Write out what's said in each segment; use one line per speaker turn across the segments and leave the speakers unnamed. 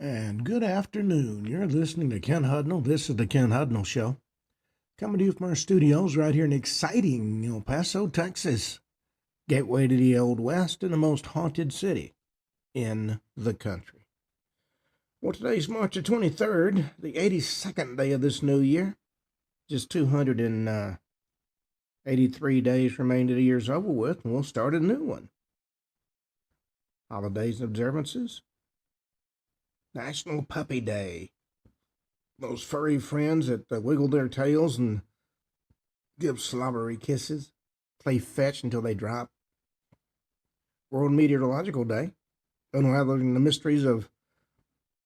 And good afternoon. You're listening to Ken Hudnall. This is the Ken Hudnall Show. Coming to you from our studios right here in exciting El Paso, Texas. Gateway to the Old West and the most haunted city in the country. Well, today's March the 23rd, the 82nd day of this new year. Just 283 days remain to the year's over with, and we'll start a new one. Holidays and observances. National Puppy Day. Those furry friends that wiggle their tails and give slobbery kisses, play fetch until they drop. World Meteorological Day, unraveling the mysteries of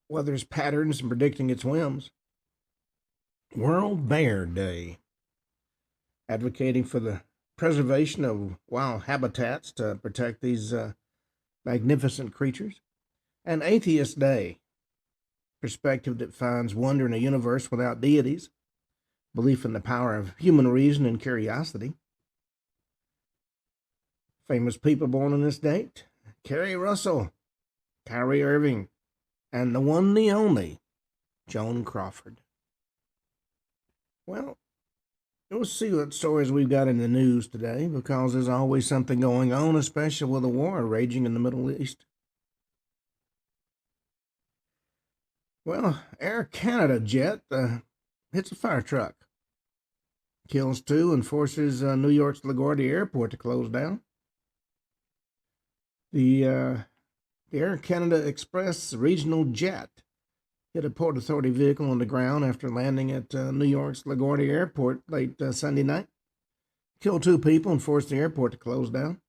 weather's patterns and predicting its whims. World Bear Day, advocating for the preservation of wild habitats to protect these magnificent creatures. And Atheist Day, perspective that finds wonder in a universe without deities, belief in the power of human reason and curiosity. Famous people born on this date: Kerry Russell, Kyrie Irving, and the one, the only, Joan Crawford. Well, we'll see what stories we've got in the news today, because there's always something going on, especially with a war raging in the Middle East. Well, Air Canada jet hits a fire truck, kills two, and forces New York's LaGuardia Airport to close down. The Air Canada Express regional jet hit a Port Authority vehicle on the ground after landing at New York's LaGuardia Airport late Sunday night. Killed two people and forced the airport to close down.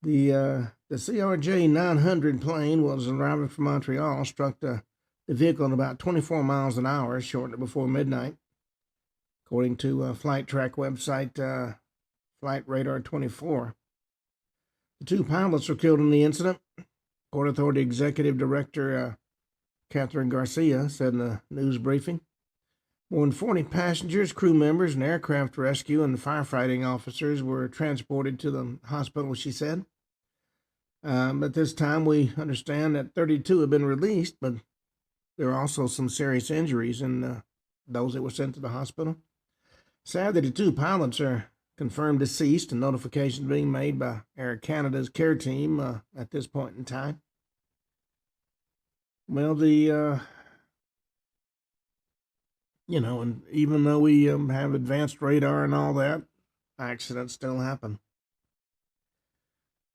The CRJ 900 plane was arriving from Montreal, struck the vehicle at about 24 miles an hour shortly before midnight, according to flight track website Flight Radar 24. The two pilots were killed in the incident. Port Authority Executive Director Catherine Garcia said in a news briefing. More than 40 passengers, crew members, and aircraft rescue and firefighting officers were transported to the hospital, she said. At this time, we understand that 32 have been released, but there are also some serious injuries in those that were sent to the hospital. Sad that the two pilots are confirmed deceased, and notifications being made by Air Canada's care team at this point in time. Well, and even though we have advanced radar and all that, accidents still happen.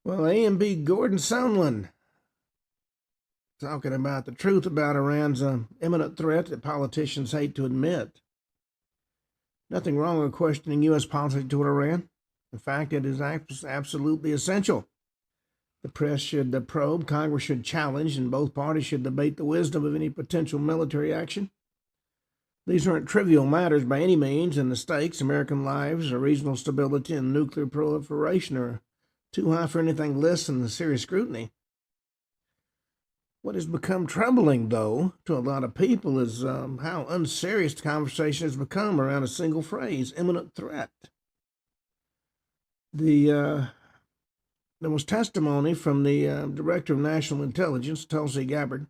Well, A&B Gordon Sondland talking about the truth about Iran's imminent threat that politicians hate to admit. Nothing wrong with questioning U.S. policy toward Iran. In fact, it is absolutely essential. The press should probe, Congress should challenge, and both parties should debate the wisdom of any potential military action. These aren't trivial matters by any means, and the stakes, American lives, or regional stability, and nuclear proliferation are too high for anything less than serious scrutiny. What has become troubling, though, to a lot of people is how unserious the conversation has become around a single phrase: imminent threat. There was testimony from the Director of National Intelligence, Tulsi Gabbard,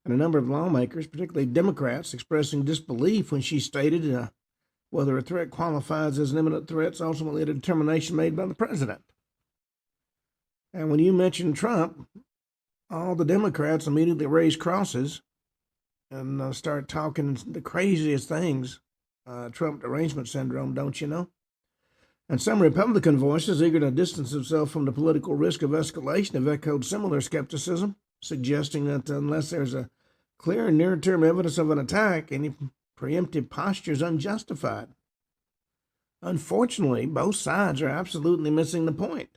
and a number of lawmakers, particularly Democrats, expressing disbelief when she stated whether a threat qualifies as an imminent threat is ultimately a determination made by the president. And when you mention Trump, all the Democrats immediately raise crosses and start talking the craziest things. Trump derangement syndrome, don't you know? And some Republican voices, eager to distance themselves from the political risk of escalation, have echoed similar skepticism, suggesting that unless there's a clear near-term evidence of an attack, any preemptive posture is unjustified. Unfortunately, both sides are absolutely missing the point.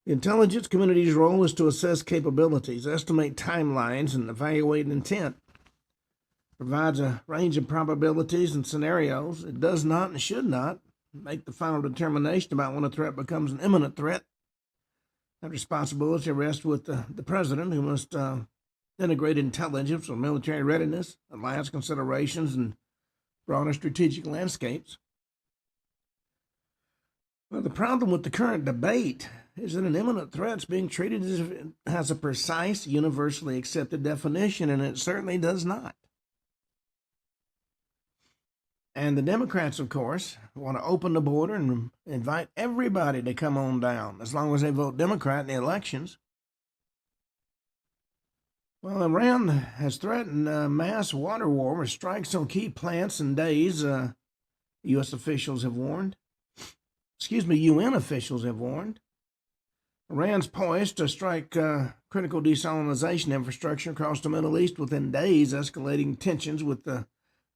The intelligence community's role is to assess capabilities, estimate timelines, and evaluate intent. It provides a range of probabilities and scenarios. It does not and should not make the final determination about when a threat becomes an imminent threat. That responsibility rests with the president, who must integrate intelligence with military readiness, alliance considerations, and broader strategic landscapes. Well, the problem with the current debate is that an imminent threat is being treated as if it has a precise, universally accepted definition, and it certainly does not. And the Democrats, of course, want to open the border and invite everybody to come on down, as long as they vote Democrat in the elections. Well, Iran has threatened a mass water war with strikes on key plants in days, U.S. officials have warned. UN officials have warned. Iran's poised to strike critical desalination infrastructure across the Middle East within days, escalating tensions with the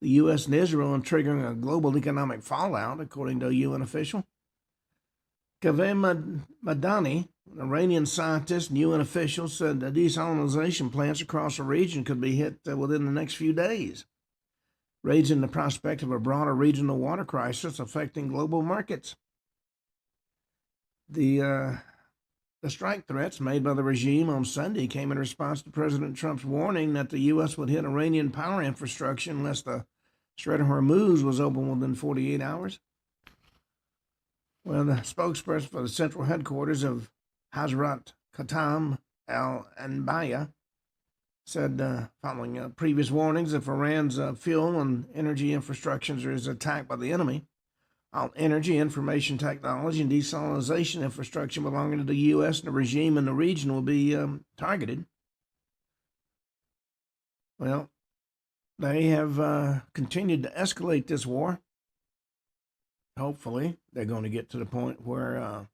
U.S. and Israel and triggering a global economic fallout, according to a UN official. Kaveh Madani, an Iranian scientist and UN official, said the desalination plants across the region could be hit within the next few days, raising the prospect of a broader regional water crisis affecting global markets. The strike threats made by the regime on Sunday came in response to President Trump's warning that the U.S. would hit Iranian power infrastructure unless the Strait of Hormuz was open within 48 hours. Well, the spokesperson for the central headquarters of Hazrat Khatam al-Anbiya said, following previous warnings, if Iran's fuel and energy infrastructure is attacked by the enemy, all energy, information technology, and desalination infrastructure belonging to the U.S. and the regime in the region will be targeted. Well, they have continued to escalate this war. Hopefully, they're going to get to the point where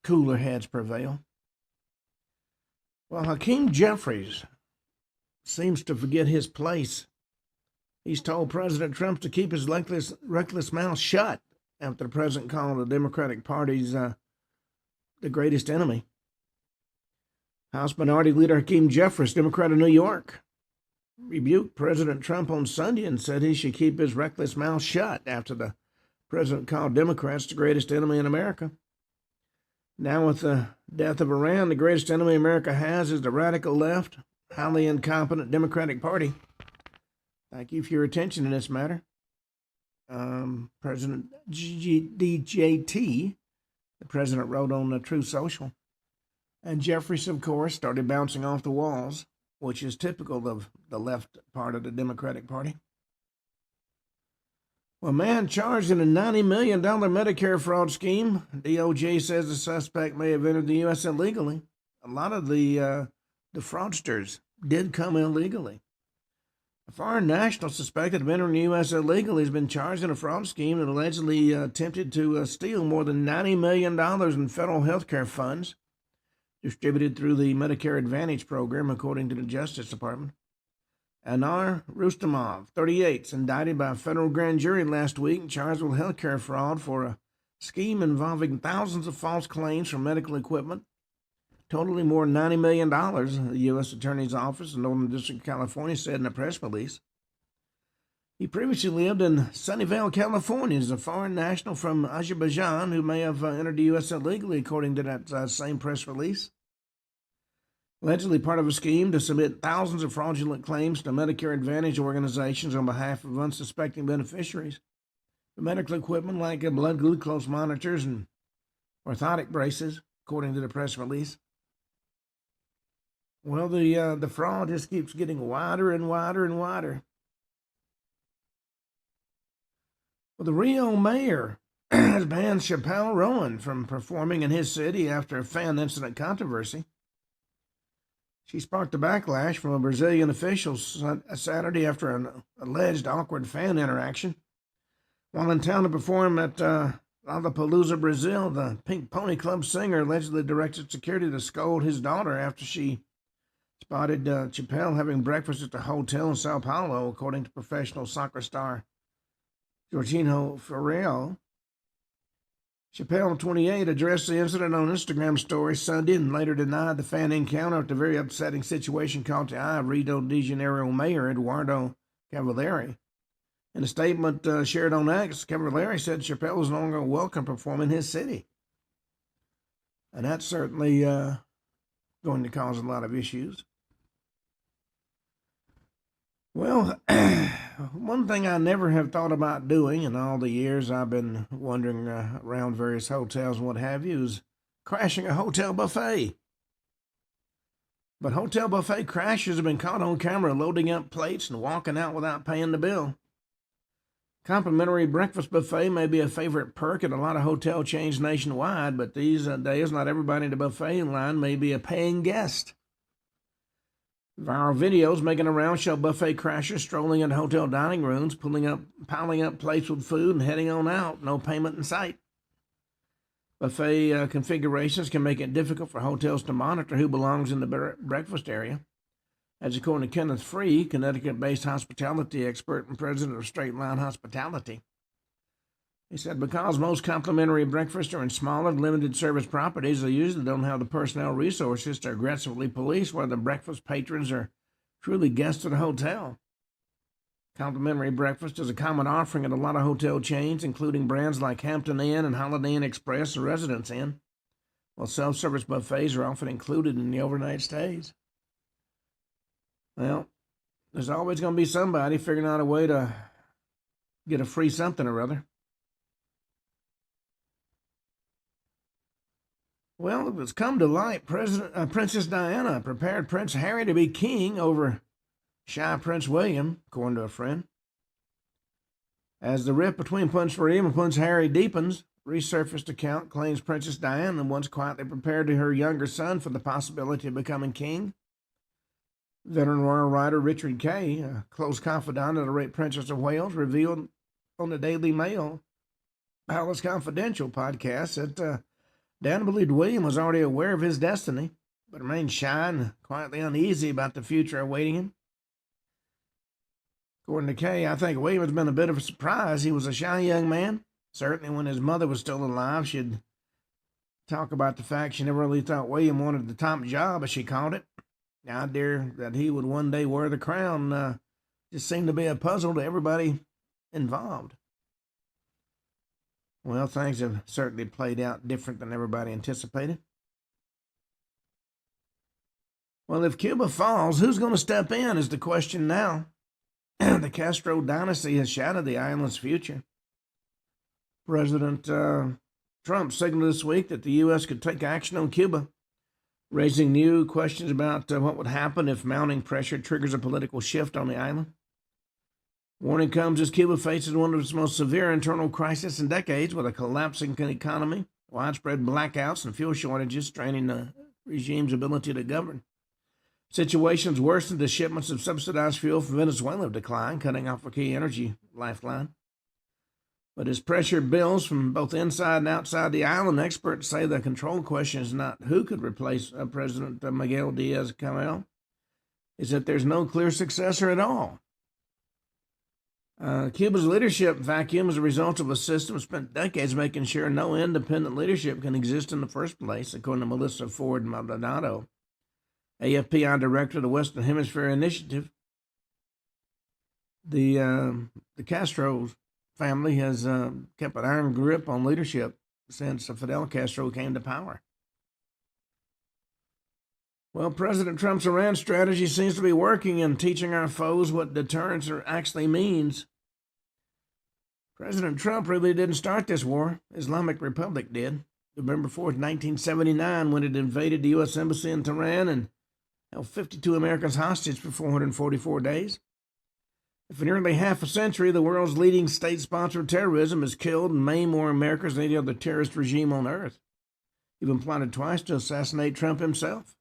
cooler heads prevail. Well, Hakeem Jeffries seems to forget his place. He's told President Trump to keep his reckless mouth shut after the president called the Democratic Party's the greatest enemy. House Minority Leader Hakeem Jeffries, Democrat of New York, rebuked President Trump on Sunday and said he should keep his reckless mouth shut after the president called Democrats the greatest enemy in America. Now, with the death of Iran, the greatest enemy America has is the radical left, highly incompetent Democratic Party. Thank you for your attention in this matter. President DJT, the president wrote on the Truth Social. And Jeffries, of course, started bouncing off the walls, which is typical of the left part of the Democratic Party. Well, a man charged in a $90 million Medicare fraud scheme. DOJ says the suspect may have entered the U.S. illegally. A lot of the fraudsters did come illegally. A foreign national suspected of entering the U.S. illegally has been charged in a fraud scheme that allegedly attempted to steal more than $90 million in federal health care funds distributed through the Medicare Advantage program, according to the Justice Department. Anar Rustamov, 38, is indicted by a federal grand jury last week and charged with health care fraud for a scheme involving thousands of false claims for medical equipment, totaling more than $90 million, the U.S. Attorney's Office in Northern District of California said in a press release. He previously lived in Sunnyvale, California, as a foreign national from Azerbaijan who may have entered the U.S. illegally, according to that same press release. Allegedly part of a scheme to submit thousands of fraudulent claims to Medicare Advantage organizations on behalf of unsuspecting beneficiaries for medical equipment like blood glucose monitors and orthotic braces, according to the press release. Well, the fraud just keeps getting wider and wider and wider. Well, the Rio mayor has banned Chappelle Rowan from performing in his city after a fan incident controversy. She sparked a backlash from a Brazilian official Saturday after an alleged awkward fan interaction. While in town to perform at Lollapalooza, Brazil, the Pink Pony Club singer allegedly directed security to scold his daughter after she spotted Chappelle having breakfast at the hotel in Sao Paulo, according to professional soccer star Jorginho Ferreira. Chappelle, 28, addressed the incident on Instagram story Sunday and later denied the fan encounter at the very upsetting situation caught the eye of Rio de Janeiro Mayor Eduardo Cavalieri. In a statement shared on X, Cavalieri said Chappelle was no longer welcome to perform in his city. And that's certainly going to cause a lot of issues. Well, one thing I never have thought about doing in all the years I've been wandering around various hotels and what have you is crashing a hotel buffet. But hotel buffet crashers have been caught on camera loading up plates and walking out without paying the bill. Complimentary breakfast buffet may be a favorite perk at a lot of hotel chains nationwide, but these days not everybody in the buffet line may be a paying guest. Viral videos making the rounds show buffet crashers strolling into hotel dining rooms, piling up plates with food and heading on out, no payment in sight. Buffet configurations can make it difficult for hotels to monitor who belongs in the breakfast area. As according to Kenneth Free, Connecticut-based hospitality expert and president of Straight Line Hospitality, he said because most complimentary breakfasts are in smaller, limited-service properties, they usually don't have the personnel resources to aggressively police whether breakfast patrons are truly guests of the hotel. Complimentary breakfast is a common offering at a lot of hotel chains, including brands like Hampton Inn and Holiday Inn Express and Residence Inn, while self-service buffets are often included in the overnight stays. Well, there's always going to be somebody figuring out a way to get a free something or other. Well, it's come to light Princess Diana prepared Prince Harry to be king over shy Prince William, according to a friend. As the rift between Prince William and Prince Harry deepens, resurfaced account claims Princess Diana once quietly prepared her younger son for the possibility of becoming king. Veteran royal writer Richard Kay, a close confidant of the late Princess of Wales, revealed on the Daily Mail Palace Confidential podcast that Diana believed William was already aware of his destiny, but remained shy and quietly uneasy about the future awaiting him. According to Kay, I think William has been a bit of a surprise. He was a shy young man. Certainly when his mother was still alive, she'd talk about the fact she never really thought William wanted the top job, as she called it. The idea that he would one day wear the crown just seemed to be a puzzle to everybody involved. Well, things have certainly played out different than everybody anticipated. Well, if Cuba falls, who's going to step in is the question now. The Castro dynasty has shadowed the island's future. President Trump signaled this week that the U.S. could take action on Cuba, raising new questions about what would happen if mounting pressure triggers a political shift on the island. Warning comes as Cuba faces one of its most severe internal crises in decades, with a collapsing economy, widespread blackouts, and fuel shortages straining the regime's ability to govern. Situations worsened as shipments of subsidized fuel from Venezuela have declined, cutting off a key energy lifeline. But as pressure builds from both inside and outside the island, experts say the control question is not who could replace President Miguel Diaz-Canel, is that there's no clear successor at all. Cuba's leadership vacuum is a result of a system spent decades making sure no independent leadership can exist in the first place, according to Melissa Ford Maldonado, AFPI director of the Western Hemisphere Initiative. The Castro family has kept an iron grip on leadership since Fidel Castro came to power. Well, President Trump's Iran strategy seems to be working in teaching our foes what deterrence actually means. President Trump really didn't start this war. Islamic Republic did. November 4th, 1979, when it invaded the U.S. Embassy in Tehran and held 52 Americans hostage for 444 days. For nearly half a century, the world's leading state-sponsored terrorism has killed and maimed more Americans than any other terrorist regime on earth. Even plotted twice to assassinate Trump himself.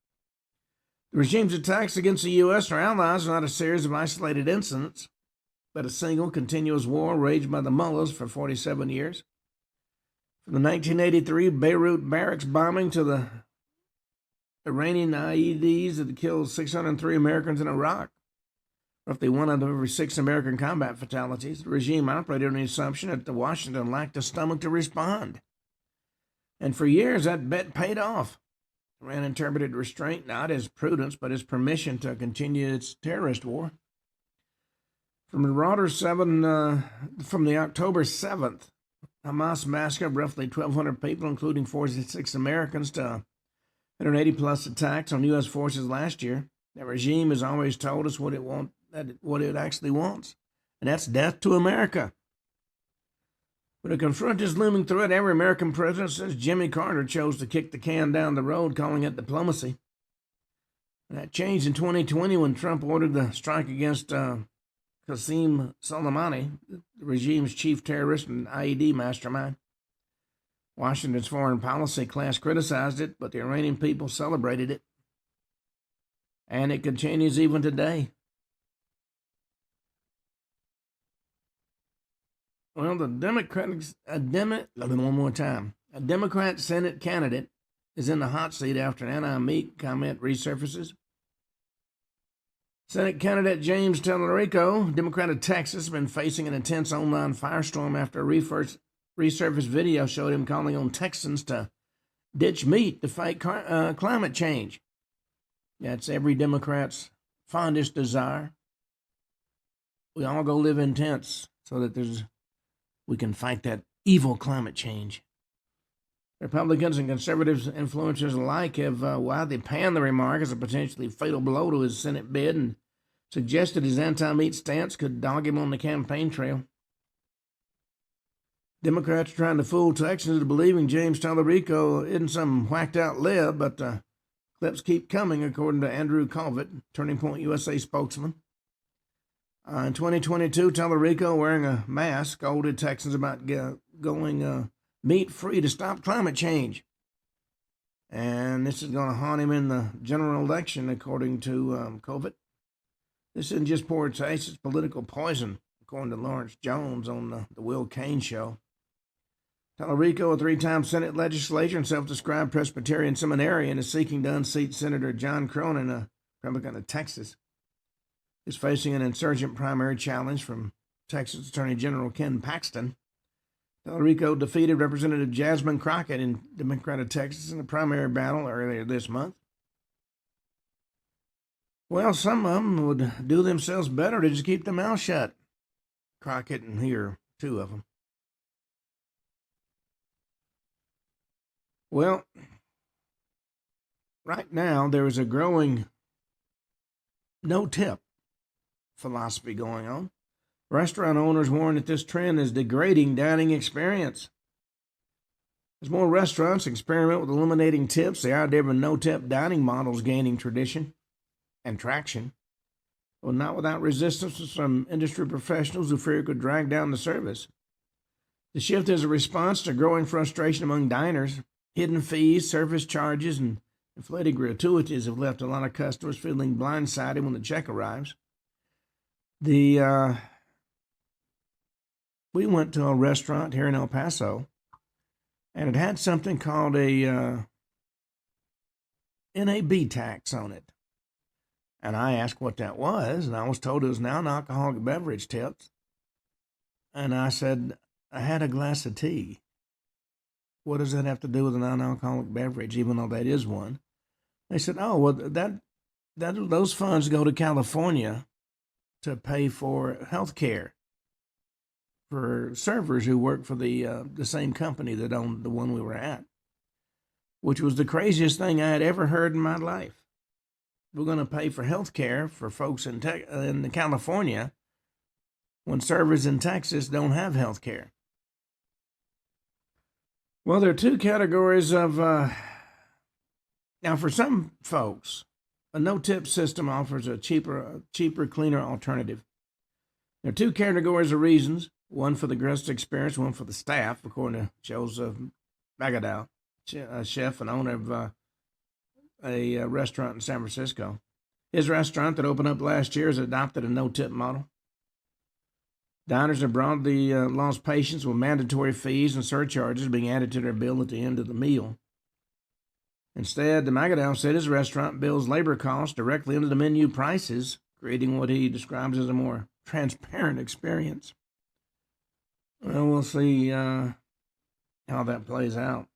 The regime's attacks against the U.S. or allies are not a series of isolated incidents, but a single continuous war waged by the mullahs for 47 years. From the 1983 Beirut barracks bombing to the Iranian IEDs that killed 603 Americans in Iraq, roughly 1 out of every 6 American combat fatalities, the regime operated on the assumption that Washington lacked a stomach to respond. And for years, that bet paid off. Iran interpreted restraint not as prudence, but as permission to continue its terrorist war. From the October 7th Hamas massacre of roughly 1,200 people, including 46 Americans, to 180-plus attacks on U.S. forces last year, that regime has always told us what it actually wants, and that's death to America. But to confront this looming threat, every American president since Jimmy Carter chose to kick the can down the road, calling it diplomacy. And that changed in 2020 when Trump ordered the strike against Qasem Soleimani, the regime's chief terrorist and IED mastermind. Washington's foreign policy class criticized it, but the Iranian people celebrated it. And it continues even today. Well, a Democrat Senate candidate is in the hot seat after an anti-meat comment resurfaces. Senate candidate James Tallarico, Democrat of Texas, has been facing an intense online firestorm after a resurfaced video showed him calling on Texans to ditch meat to fight climate change. That's every Democrat's fondest desire. We all go live in tents so that we can fight that evil climate change. Republicans and conservatives influencers alike have widely panned the remark as a potentially fatal blow to his Senate bid and suggested his anti-meat stance could dog him on the campaign trail. Democrats are trying to fool Texans into believing James Tallarico isn't some whacked-out lib, but clips keep coming, according to Andrew Colvett, Turning Point USA spokesman. In 2022, Tallarico, wearing a mask, scolded Texans about going meat-free to stop climate change. And this is going to haunt him in the general election, according to Colvett. This isn't just poor taste, it's political poison, according to Lawrence Jones on the Will Cain Show. Tallarico, a three-time Senate legislator and self-described Presbyterian seminarian, is seeking to unseat Senator John Cronin, a Republican of Texas. He's facing an insurgent primary challenge from Texas Attorney General Ken Paxton. Tallarico defeated Representative Jasmine Crockett in Democrat of Texas in a primary battle earlier this month. Well, some of them would do themselves better to just keep their mouth shut. Crockett and here, two of them. Well, right now there is a growing no-tip philosophy going on. Restaurant owners warn that this trend is degrading dining experience. As more restaurants experiment with eliminating tips, the idea of a no-tip dining model is gaining tradition and traction, but not without resistance from industry professionals who fear it could drag down the service. The shift is a response to growing frustration among diners. Hidden fees, service charges, and inflated gratuities have left a lot of customers feeling blindsided when the check arrives. We went to a restaurant here in El Paso, and it had something called a NAB tax on it. And I asked what that was, and I was told it was non-alcoholic beverage tips. And I said, I had a glass of tea. What does that have to do with a non-alcoholic beverage, even though that is one? They said, oh, well, those funds go to California to pay for health care for servers who work for the same company that owned the one we were at, which was the craziest thing I had ever heard in my life. We're going to pay for health care for folks in California when servers in Texas don't have health care. Well, there are two categories of, now for some folks, a no-tip system offers a cheaper, cleaner alternative. There are two categories of reasons, one for the guest experience, one for the staff, according to Joseph Magadow, a chef and owner of a restaurant in San Francisco. His restaurant that opened up last year has adopted a no-tip model. Diners have broadly lost patience with mandatory fees and surcharges being added to their bill at the end of the meal. Instead, the Magadow said his restaurant bills labor costs directly into the menu prices, creating what he describes as a more transparent experience. Well, we'll see how that plays out.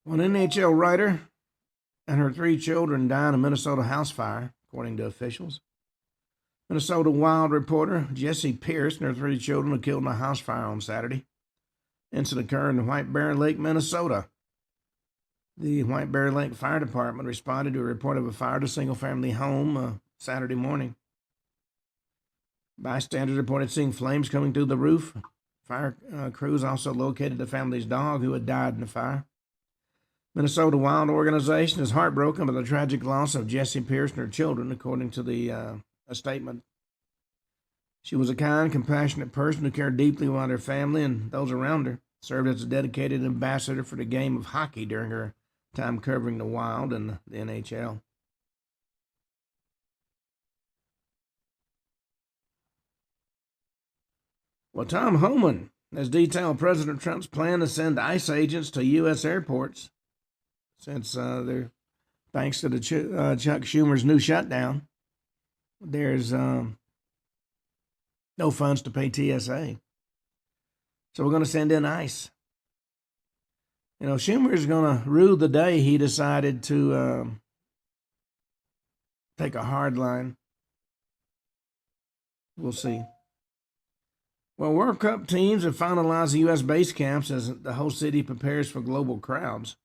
One NHL writer and her 3 children died in a Minnesota house fire, according to officials. Minnesota Wild reporter Jesse Pierce and her 3 children were killed in a house fire on Saturday. The incident occurred in White Bear Lake, Minnesota. The White Bear Lake Fire Department responded to a report of a fire at a single-family home Saturday morning. Bystanders reported seeing flames coming through the roof. Fire crews also located the family's dog who had died in the fire. Minnesota Wild Organization is heartbroken by the tragic loss of Jessie Pierce and her children, according to a statement. She was a kind, compassionate person who cared deeply about her family and those around her, served as a dedicated ambassador for the game of hockey during her time covering the Wild and the NHL. Well, Tom Homan has detailed President Trump's plan to send ICE agents to U.S. airports since thanks to Chuck Schumer's new shutdown, there's no funds to pay TSA. So we're going to send in ICE. Schumer is going to rue the day he decided to take a hard line. We'll see. Well, World Cup teams have finalized the U.S. base camps as the host city prepares for global crowds.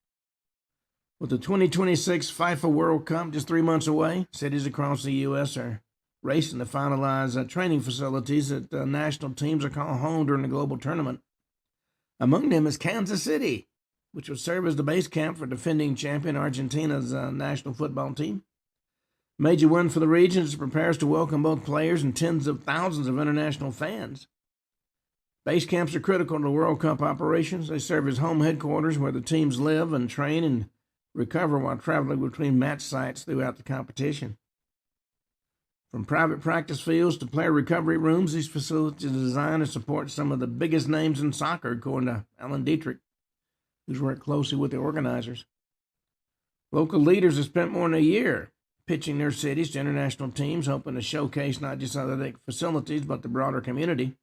With the 2026 FIFA World Cup just 3 months away, cities across the U.S. are racing to finalize training facilities that national teams are called home during the global tournament. Among them is Kansas City, which will serve as the base camp for defending champion Argentina's national football team. Major win for the region as it prepares to welcome both players and tens of thousands of international fans. Base camps are critical to the World Cup operations. They serve as home headquarters where the teams live and train and recover while traveling between match sites throughout the competition. From private practice fields to player recovery rooms, these facilities are designed to support some of the biggest names in soccer, according to Alan Dietrich, who's worked closely with the organizers. Local leaders have spent more than a year pitching their cities to international teams, hoping to showcase not just athletic facilities, but the broader community.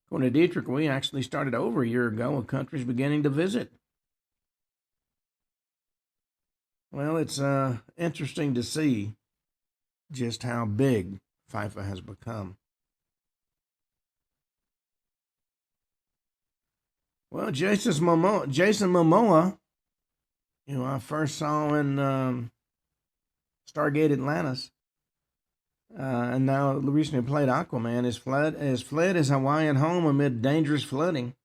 According to Dietrich, we actually started over a year ago with countries beginning to visit. Well, it's interesting to see just how big FIFA has become. Well, Jason Momoa, who I first saw in Stargate Atlantis, and now recently played Aquaman, has fled his Hawaiian home amid dangerous flooding.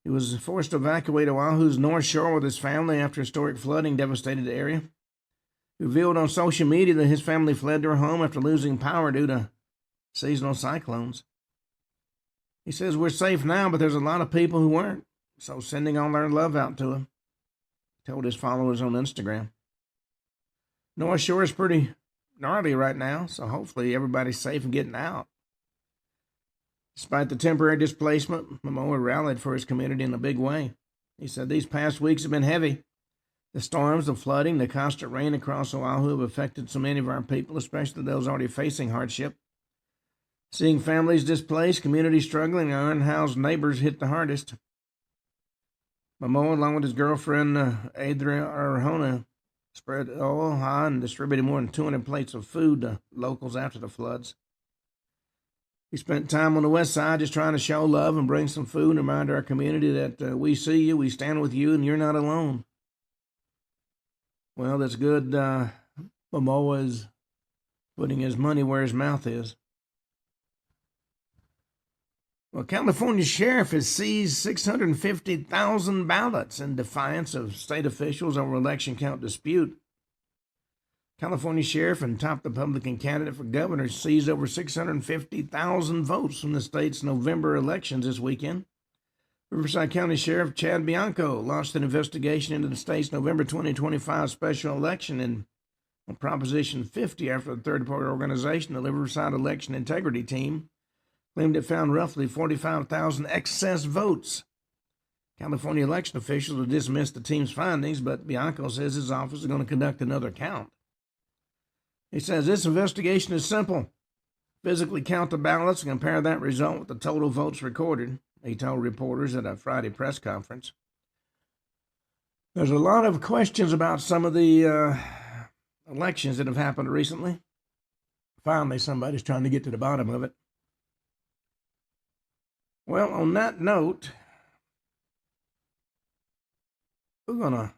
He was forced to evacuate Oahu's North Shore with his family after historic flooding devastated the area. He revealed on social media that his family fled their home after losing power due to seasonal cyclones. He says, "We're safe now, but there's a lot of people who weren't, so sending all our love out to him," he told his followers on Instagram. North Shore is pretty gnarly right now, so hopefully everybody's safe and getting out. Despite the temporary displacement, Momoa rallied for his community in a big way. He said, "These past weeks have been heavy. The storms, the flooding, the constant rain across Oahu have affected so many of our people, especially those already facing hardship. Seeing families displaced, communities struggling, and our unhoused neighbors hit the hardest." Momoa, along with his girlfriend, Adria Arjona, spread aloha and distributed more than 200 plates of food to locals after the floods. He spent time on the west side just trying to show love and bring some food and remind our community that we see you, we stand with you, and you're not alone. Well, that's good. Momoa is putting his money where his mouth is. Well, California sheriff has seized 650,000 ballots in defiance of state officials over election count dispute. California sheriff and top Republican candidate for governor seized over 650,000 votes from the state's November elections this weekend. Riverside County Sheriff Chad Bianco launched an investigation into the state's November 2025 special election and on Proposition 50 after the third-party organization, the Riverside Election Integrity Team, claimed it found roughly 45,000 excess votes. California election officials have dismissed the team's findings, but Bianco says his office is going to conduct another count. He says this investigation is simple. Physically count the ballots and compare that result with the total votes recorded, he told reporters at a Friday press conference. There's a lot of questions about some of the elections that have happened recently. Finally, somebody's trying to get to the bottom of it. Well, on that note, we're going to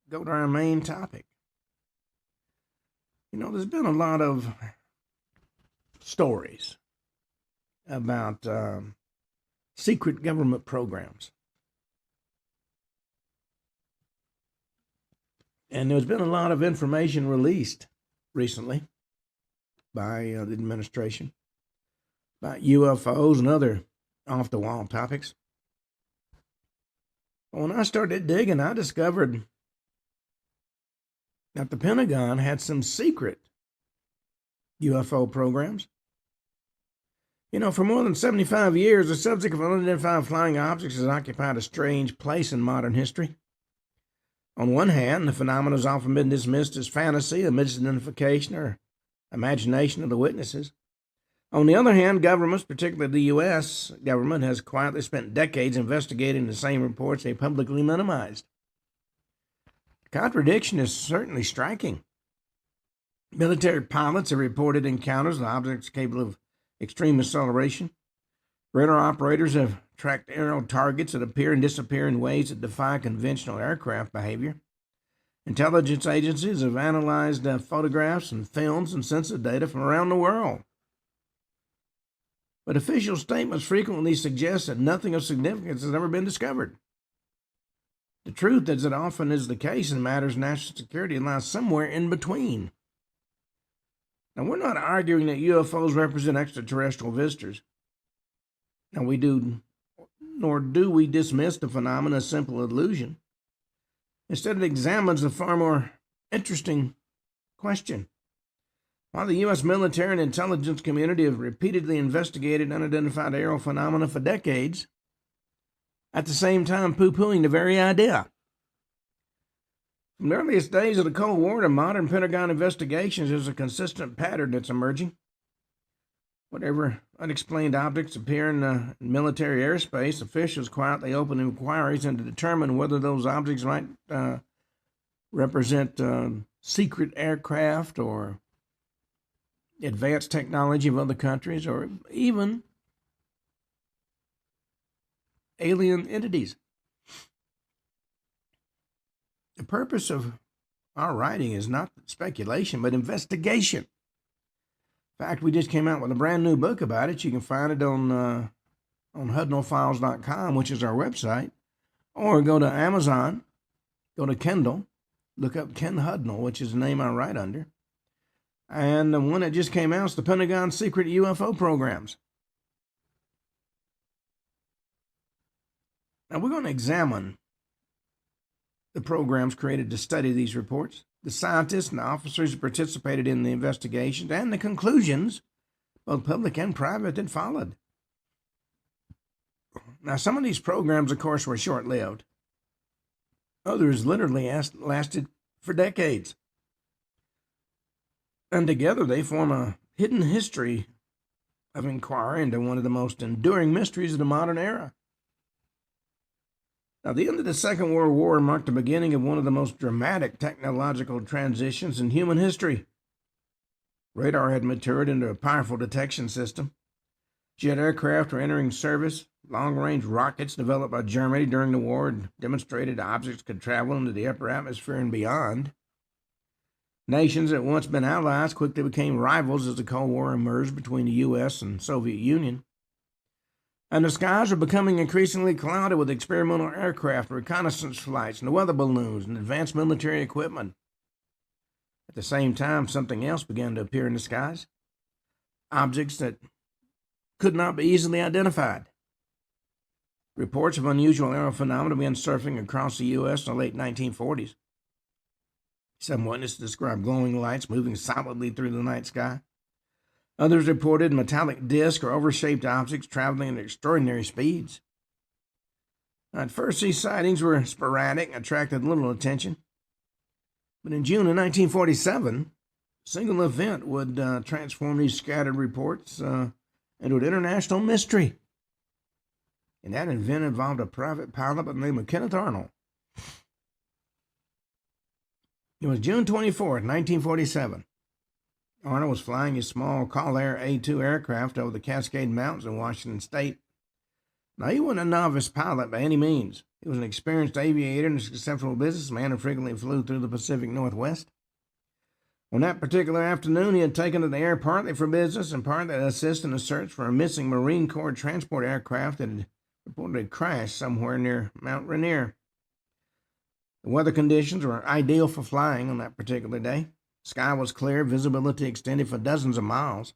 go to our main topic. There's been a lot of stories about secret government programs. And there's been a lot of information released recently by the administration about UFOs and other off-the-wall topics. When I started digging, I discovered that the Pentagon had some secret UFO programs. You know, for more than 75 years, the subject of unidentified flying objects has occupied a strange place in modern history. On one hand, the phenomenon has often been dismissed as fantasy, a misidentification, or imagination of the witnesses. On the other hand, governments, particularly the U.S. government, has quietly spent decades investigating the same reports they publicly minimized. The contradiction is certainly striking. Military pilots have reported encounters with objects capable of extreme acceleration. Radar operators have tracked aerial targets that appear and disappear in ways that defy conventional aircraft behavior. Intelligence agencies have analyzed photographs and films and sensor data from around the world. But official statements frequently suggest that nothing of significance has ever been discovered. The truth, as it often is the case in matters of national security, lies somewhere in between. Now, we're not arguing that UFOs represent extraterrestrial visitors. Nor do we dismiss the phenomenon as simple illusion. Instead, it examines a far more interesting question. While the U.S. military and intelligence community have repeatedly investigated unidentified aerial phenomena for decades, at the same time poo-pooing the very idea. From the earliest days of the Cold War to modern Pentagon investigations, there's a consistent pattern that's emerging. Whatever unexplained objects appear in military airspace, officials quietly open inquiries and to determine whether those objects might represent secret aircraft or advanced technology of other countries, or even alien entities. The purpose of our writing is not speculation, but investigation. In fact, we just came out with a brand new book about it. You can find it on HudnallFiles.com, which is our website, or go to Amazon, go to Kindle, look up Ken Hudnall, which is the name I write under. And the one that just came out is the Pentagon Secret UFO Programs. Now, we're going to examine the programs created to study these reports, the scientists and the officers who participated in the investigations, and the conclusions, both public and private, that followed. Now, some of these programs, of course, were short-lived. Others literally lasted for decades. And together they form a hidden history of inquiry into one of the most enduring mysteries of the modern era. Now, the end of the Second World War marked the beginning of one of the most dramatic technological transitions in human history. Radar had matured into a powerful detection system. Jet aircraft were entering service. Long-range rockets developed by Germany during the war demonstrated objects could travel into the upper atmosphere and beyond. Nations that once been allies quickly became rivals as the Cold War emerged between the U.S. and Soviet Union. And the skies were becoming increasingly clouded with experimental aircraft, reconnaissance flights, and weather balloons, and advanced military equipment. At the same time, something else began to appear in the skies. Objects that could not be easily identified. Reports of unusual aerial phenomena began surfing across the U.S. in the late 1940s. Some witnesses described glowing lights moving silently through the night sky. Others reported metallic discs or oval-shaped objects traveling at extraordinary speeds. At first, these sightings were sporadic and attracted little attention. But in June of 1947, a single event would transform these scattered reports into an international mystery. And that event involved a private pilot by the name of Kenneth Arnold. It was June 24th, 1947. Arnold was flying his small Call-Air A-2 aircraft over the Cascade Mountains in Washington State. Now, he wasn't a novice pilot by any means. He was an experienced aviator and a successful businessman who frequently flew through the Pacific Northwest. On that particular afternoon, he had taken to the air partly for business and partly to assist in the search for a missing Marine Corps transport aircraft that had reportedly crashed somewhere near Mount Rainier. The weather conditions were ideal for flying on that particular day. Sky was clear, visibility extended for dozens of miles.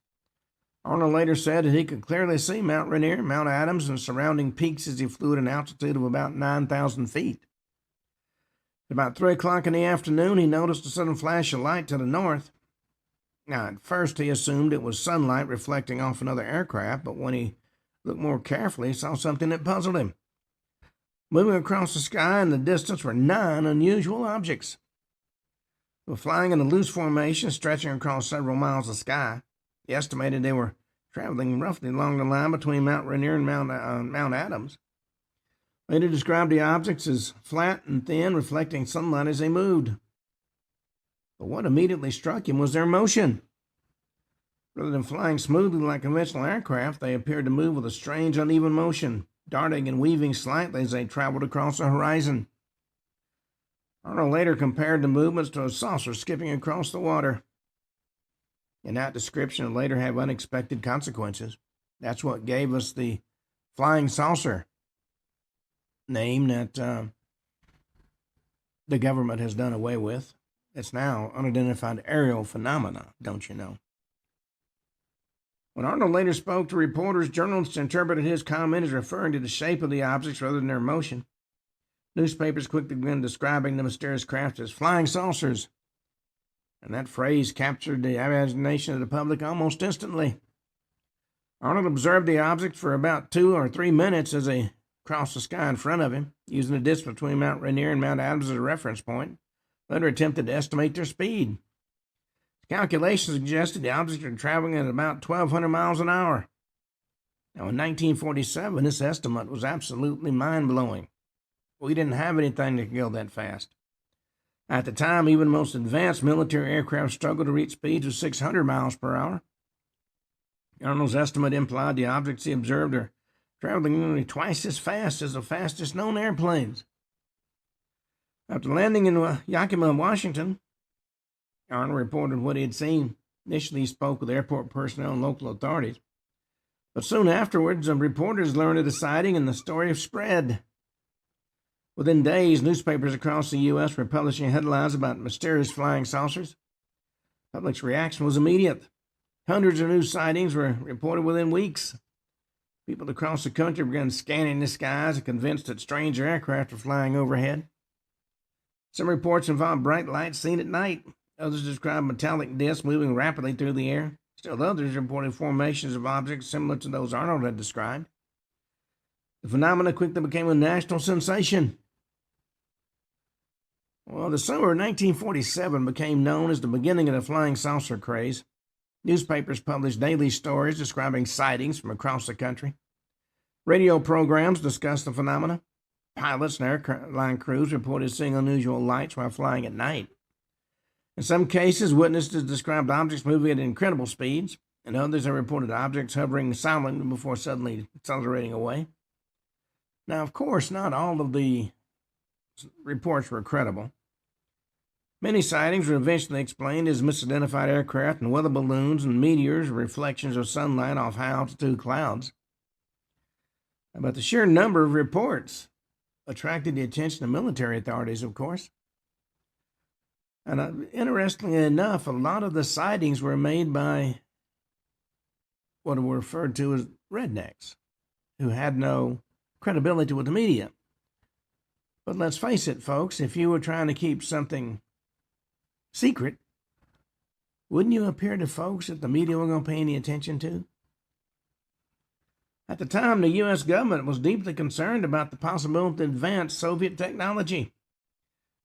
Arnold later said that he could clearly see Mount Rainier, Mount Adams, and surrounding peaks as he flew at an altitude of about 9,000 feet. At about 3 o'clock in the afternoon, he noticed a sudden flash of light to the north. Now, at first, he assumed it was sunlight reflecting off another aircraft, but when he looked more carefully, he saw something that puzzled him. Moving across the sky in the distance were 9 unusual objects. They were flying in a loose formation stretching across several miles of sky. He estimated they were traveling roughly along the line between Mount Rainier and Mount Adams. Later described the objects as flat and thin, reflecting sunlight as they moved. But what immediately struck him was their motion. Rather than flying smoothly like conventional aircraft, they appeared to move with a strange, uneven motion, darting and weaving slightly as they traveled across the horizon. Arnold later compared the movements to a saucer skipping across the water. And that description would later have unexpected consequences. That's what gave us the flying saucer name that the government has done away with. It's now unidentified aerial phenomena, don't you know? When Arnold later spoke to reporters, journalists interpreted his comment as referring to the shape of the objects rather than their motion. Newspapers quickly began describing the mysterious craft as flying saucers, and that phrase captured the imagination of the public almost instantly. Arnold observed the object for about 2 or 3 minutes as they crossed the sky in front of him, using the distance between Mount Rainier and Mount Adams as a reference point. Later attempted to estimate their speed. Calculations suggested the objects were traveling at about 1,200 miles an hour. Now, in 1947, this estimate was absolutely mind-blowing. We didn't have anything that could go that fast. At the time, even the most advanced military aircraft struggled to reach speeds of 600 miles per hour. Arnold's estimate implied the objects he observed are traveling nearly twice as fast as the fastest known airplanes. After landing in Yakima, Washington, Arnold reported what he had seen. Initially, he spoke with airport personnel and local authorities. But soon afterwards, reporters learned of the sighting and the story spread. Within days, newspapers across the U.S. were publishing headlines about mysterious flying saucers. Public's reaction was immediate. Hundreds of new sightings were reported within weeks. People across the country began scanning the skies and convinced that strange aircraft were flying overhead. Some reports involved bright lights seen at night. Others described metallic discs moving rapidly through the air. Still others reported formations of objects similar to those Arnold had described. The phenomena quickly became a national sensation. Well, the summer of 1947 became known as the beginning of the flying saucer craze. Newspapers published daily stories describing sightings from across the country. Radio programs discussed the phenomena. Pilots and airline crews reported seeing unusual lights while flying at night. In some cases, witnesses described objects moving at incredible speeds. In others, they reported objects hovering silently before suddenly accelerating away. Now, of course, not all of the reports were credible. Many sightings were eventually explained as misidentified aircraft and weather balloons and meteors or reflections of sunlight off high-altitude clouds. But the sheer number of reports attracted the attention of military authorities, of course. And interestingly enough, a lot of the sightings were made by what were referred to as rednecks, who had no credibility with the media. But let's face it, folks, if you were trying to keep something secret, wouldn't you appear to folks that the media were going to pay any attention to? At the time, the U.S. government was deeply concerned about the possibility of advanced Soviet technology.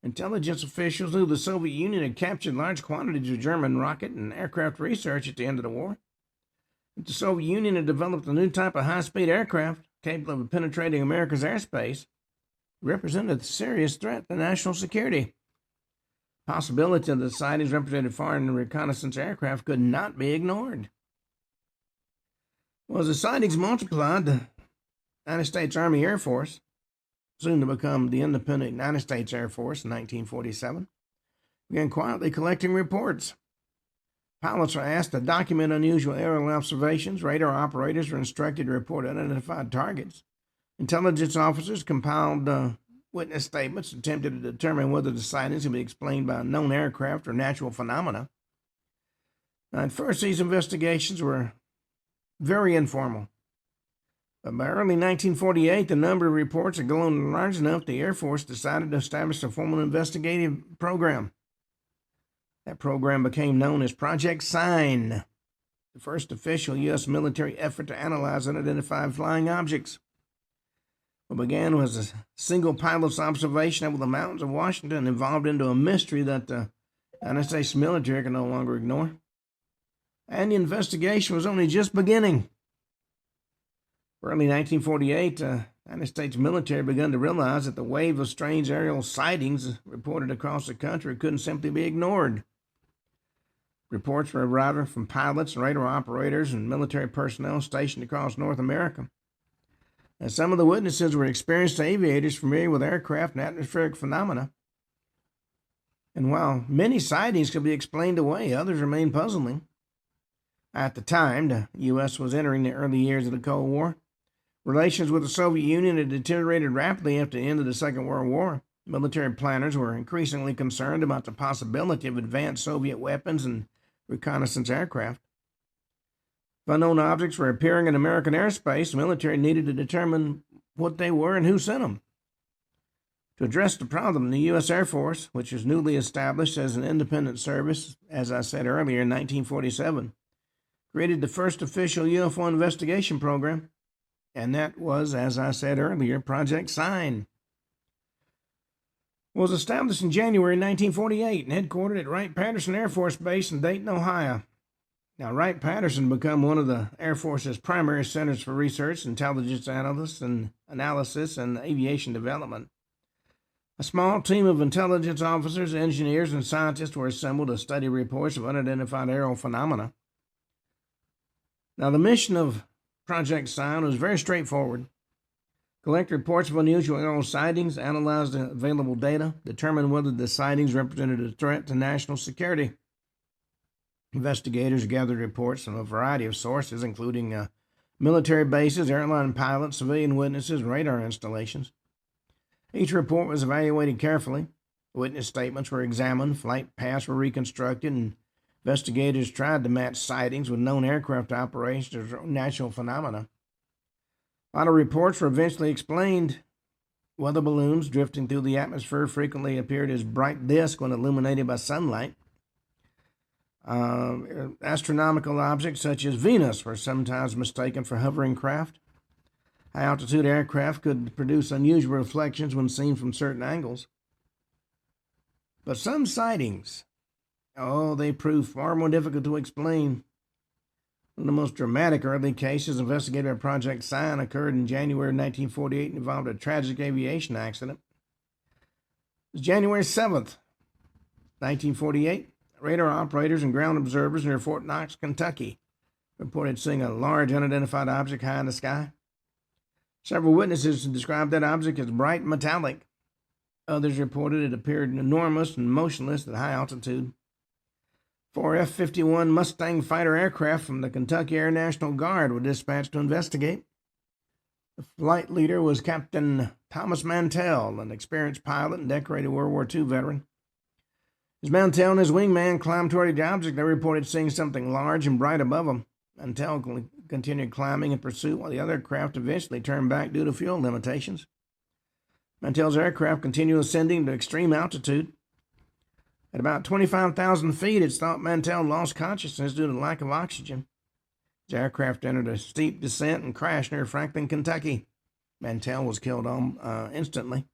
Intelligence officials knew the Soviet Union had captured large quantities of German rocket and aircraft research at the end of the war. If the Soviet Union had developed a new type of high-speed aircraft capable of penetrating America's airspace, it represented a serious threat to national security. The possibility of the sightings represented foreign reconnaissance aircraft could not be ignored. Well, as the sightings multiplied, the United States Army Air Force, soon to become the independent United States Air Force in 1947, began quietly collecting reports. Pilots are asked to document unusual aerial observations. Radar operators are instructed to report unidentified targets. Intelligence officers compiled witness statements, attempted to determine whether the sightings can be explained by unknown aircraft or natural phenomena. Now, at first, these investigations were very informal. But by early 1948, the number of reports had grown large enough the Air Force decided to establish a formal investigative program. That program became known as Project Sign, the first official U.S. military effort to analyze unidentified flying objects. What began was a single pilot's observation over the mountains of Washington evolved into a mystery that the United States military can no longer ignore. And the investigation was only just beginning. Early 1948, the United States military began to realize that the wave of strange aerial sightings reported across the country couldn't simply be ignored. Reports were arriving from pilots, radar operators, and military personnel stationed across North America. And some of the witnesses were experienced aviators familiar with aircraft and atmospheric phenomena. And while many sightings could be explained away, others remained puzzling. At the time, the U.S. was entering the early years of the Cold War. Relations with the Soviet Union had deteriorated rapidly after the end of the Second World War. Military planners were increasingly concerned about the possibility of advanced Soviet weapons and reconnaissance aircraft. If unknown objects were appearing in American airspace, the military needed to determine what they were and who sent them. To address the problem, the U.S. Air Force, which was newly established as an independent service, as I said earlier, in 1947, created the first official UFO investigation program, and that was, as I said earlier, Project Sign. It was established in January 1948 and headquartered at Wright-Patterson Air Force Base in Dayton, Ohio. Now, Wright-Patterson became one of the Air Force's primary centers for research, intelligence analysis, and aviation development. A small team of intelligence officers, engineers, and scientists were assembled to study reports of unidentified aerial phenomena. Now, the mission of Project Sign was very straightforward. Collect reports of unusual aerial sightings, analyze the available data, determine whether the sightings represented a threat to national security. Investigators gathered reports from a variety of sources, including military bases, airline pilots, civilian witnesses, and radar installations. Each report was evaluated carefully. Witness statements were examined, flight paths were reconstructed, and investigators tried to match sightings with known aircraft operations or natural phenomena. Final reports were eventually explained. Weather balloons drifting through the atmosphere frequently appeared as bright discs when illuminated by sunlight. Astronomical objects such as Venus were sometimes mistaken for hovering craft. High-altitude aircraft could produce unusual reflections when seen from certain angles. But some sightings, they proved far more difficult to explain. One of the most dramatic early cases investigated by Project Sign occurred in January 1948 and involved a tragic aviation accident. It was January 7th, 1948. Radar operators and ground observers near Fort Knox, Kentucky, reported seeing a large unidentified object high in the sky. Several witnesses described that object as bright and metallic. Others reported it appeared enormous and motionless at high altitude. 4 F-51 Mustang fighter aircraft from the Kentucky Air National Guard were dispatched to investigate. The flight leader was Captain Thomas Mantell, an experienced pilot and decorated World War II veteran. As Mantell and his wingman climbed toward the object, they reported seeing something large and bright above them. Mantell continued climbing in pursuit while the other craft eventually turned back due to fuel limitations. Mantell's aircraft continued ascending to extreme altitude. At about 25,000 feet, it's thought Mantell lost consciousness due to the lack of oxygen. His aircraft entered a steep descent and crashed near Franklin, Kentucky. Mantell was killed instantly.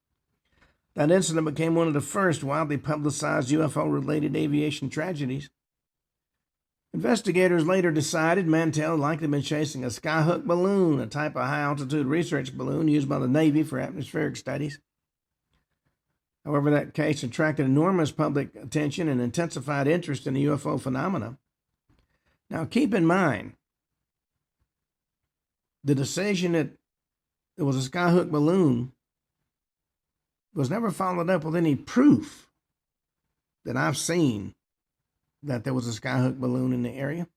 That incident became one of the first widely publicized UFO-related aviation tragedies. Investigators later decided Mantell likely been chasing a skyhook balloon, a type of high-altitude research balloon used by the Navy for atmospheric studies. However, that case attracted enormous public attention and intensified interest in the UFO phenomena. Now, keep in mind, the decision that it was a skyhook balloon was never followed up with any proof that I've seen that there was a skyhook balloon in the area.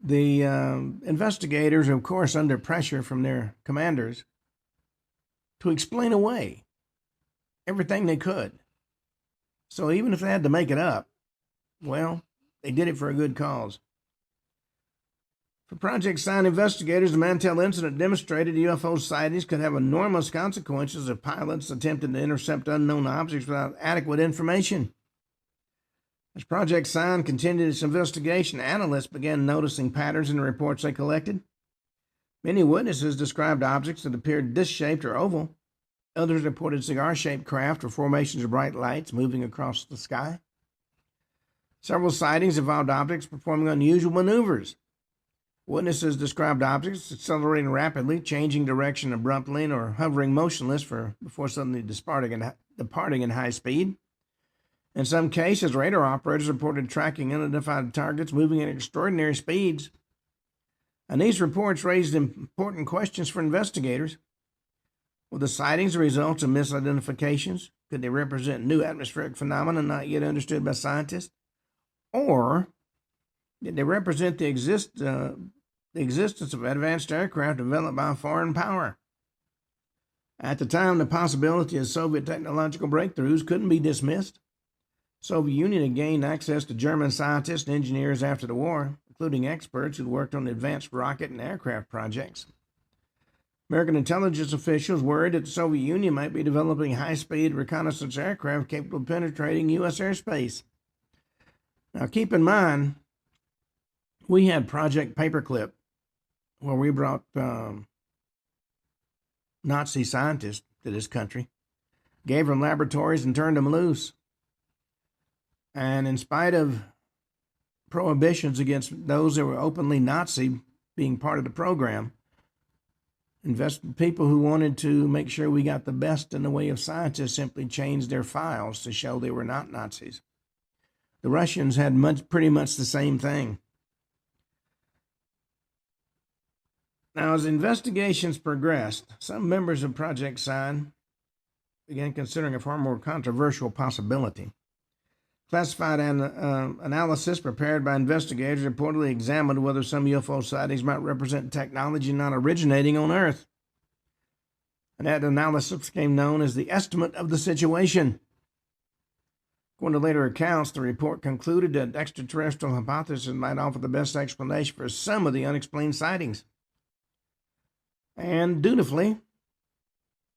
The investigators, of course, under pressure from their commanders to explain away everything they could. So even if they had to make it up, well, they did it for a good cause. For Project Sign investigators, the Mantell incident demonstrated UFO sightings could have enormous consequences if pilots attempted to intercept unknown objects without adequate information. As Project Sign continued its investigation, analysts began noticing patterns in the reports they collected. Many witnesses described objects that appeared disc-shaped or oval. Others reported cigar-shaped craft or formations of bright lights moving across the sky. Several sightings involved objects performing unusual maneuvers. Witnesses described objects accelerating rapidly, changing direction abruptly, or hovering motionless before suddenly departing in high speed. In some cases, radar operators reported tracking unidentified targets moving at extraordinary speeds. And these reports raised important questions for investigators. Were the sightings the result of misidentifications? Could they represent new atmospheric phenomena not yet understood by scientists? Or did they represent the existence of advanced aircraft developed by a foreign power? At the time, the possibility of Soviet technological breakthroughs couldn't be dismissed. The Soviet Union had gained access to German scientists and engineers after the war, including experts who'd worked on advanced rocket and aircraft projects. American intelligence officials worried that the Soviet Union might be developing high-speed reconnaissance aircraft capable of penetrating U.S. airspace. Now, keep in mind, we had Project Paperclip, where we brought Nazi scientists to this country, gave them laboratories and turned them loose. And in spite of prohibitions against those that were openly Nazi being part of the program, people who wanted to make sure we got the best in the way of scientists simply changed their files to show they were not Nazis. The Russians had pretty much the same thing. Now, as investigations progressed, some members of Project Sign began considering a far more controversial possibility. Classified analysis prepared by investigators reportedly examined whether some UFO sightings might represent technology not originating on Earth. And that analysis became known as the estimate of the situation. According to later accounts, the report concluded that extraterrestrial hypothesis might offer the best explanation for some of the unexplained sightings. And dutifully,